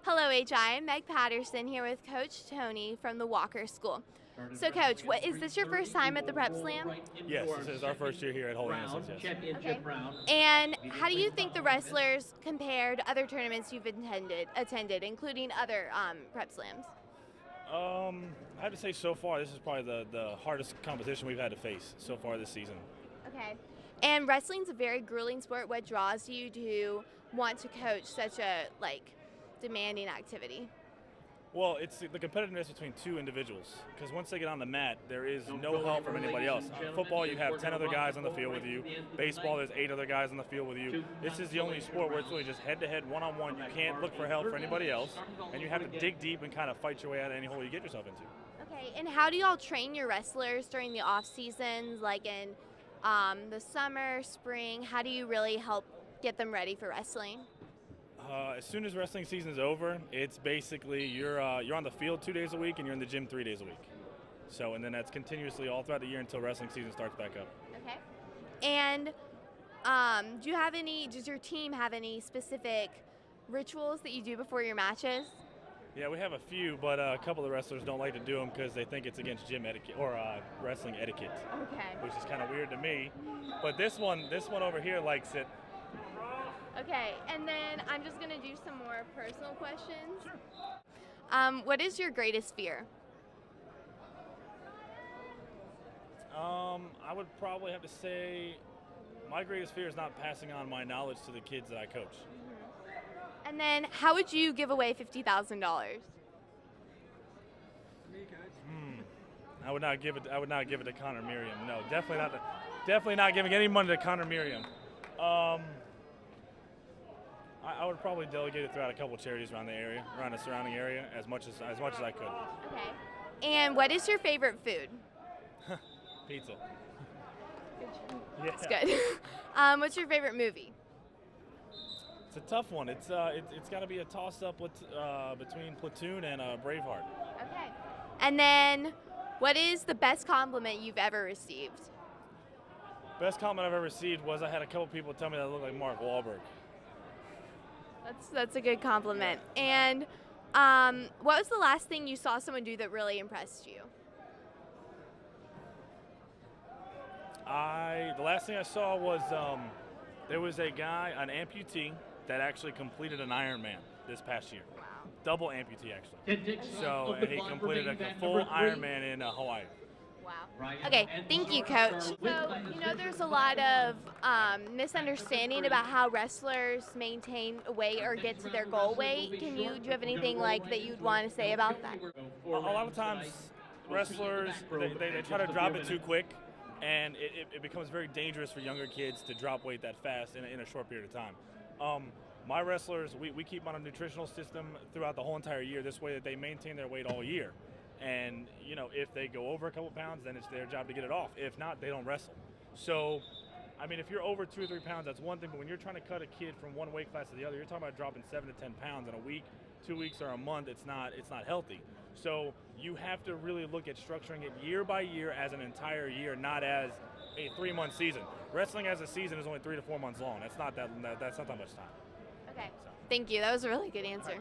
Hello, HI. I'm Meg Patterson here with Coach Tony from the Walker School. So, Coach, is this your first time at the Prep Slam? Yes, this is our first year here at Holy Innocents, yes. Okay. And how do you think the wrestlers compare to other tournaments you've attended, including other Prep Slams? I have to say so far, this is probably the hardest competition we've had to face so far this season. Okay. And wrestling's a very grueling sport. What draws you to want to coach such a demanding activity? Well, it's the competitiveness between two individuals, because once they get on the mat, there is no help from anybody else. Football, you have 10 other guys on the field with you. Baseball, there's 8 other guys on the field with you. This is the only sport where it's really just head-to-head, one-on-one. You can't look for help for anybody else, and you have to dig deep and kind of fight your way out of any hole you get yourself into. Okay, and how do y'all train your wrestlers during the off seasons, like in the summer, spring? How do you really help get them ready for wrestling? As soon as wrestling season is over, it's basically you're on the field 2 days a week and you're in the gym 3 days a week. So, and then that's continuously all throughout the year until wrestling season starts back up. Okay. And does your team have any specific rituals that you do before your matches? Yeah, we have a few, but a couple of the wrestlers don't like to do them because they think it's against gym etiquette or wrestling etiquette. Okay. Which is kind of weird to me. But this one over here likes it. Okay, and then I'm just going to do some more personal questions. Sure. What is your greatest fear? I would probably have to say my greatest fear is not passing on my knowledge to the kids that I coach. And then how would you give away $50,000? I would not give it. I would not give it to Connor Miriam. No, definitely not. Definitely not giving any money to Connor Miriam. I would probably delegate it throughout a couple charities around the area, around the surrounding area, as much as I could. Okay. And what is your favorite food? Pizza. That's good. What's your favorite movie? It's a tough one. It's got to be a toss-up between Platoon and Braveheart. Okay. And then, what is the best compliment you've ever received? Best compliment I've ever received was I had a couple people tell me that I look like Mark Wahlberg. That's a good compliment. And what was the last thing you saw someone do that really impressed you? The last thing I saw was there was a guy, an amputee, that actually completed an Ironman this past year. Wow. Double amputee, actually. So he completed a full Ironman in Hawaii. Wow. Okay, thank you, Coach. So, there's a lot of misunderstanding about how wrestlers maintain weight or get to their goal weight. Do you have anything that you'd want to say about that? A lot of times, wrestlers, they try to drop it too quick, and it becomes very dangerous for younger kids to drop weight that fast in a short period of time. My wrestlers, we keep on a nutritional system throughout the whole entire year, this way that they maintain their weight all year. And, if they go over a couple pounds, then it's their job to get it off. If not, they don't wrestle. So, I mean, if you're over 2 or 3 pounds, that's one thing. But when you're trying to cut a kid from one weight class to the other, you're talking about dropping 7 to 10 pounds in a week, 2 weeks, or a month. It's not healthy. So you have to really look at structuring it year by year as an entire year, not as a 3-month season. Wrestling as a season is only 3 to 4 months long. That's not that much time. Okay. Thank you. That was a really good answer.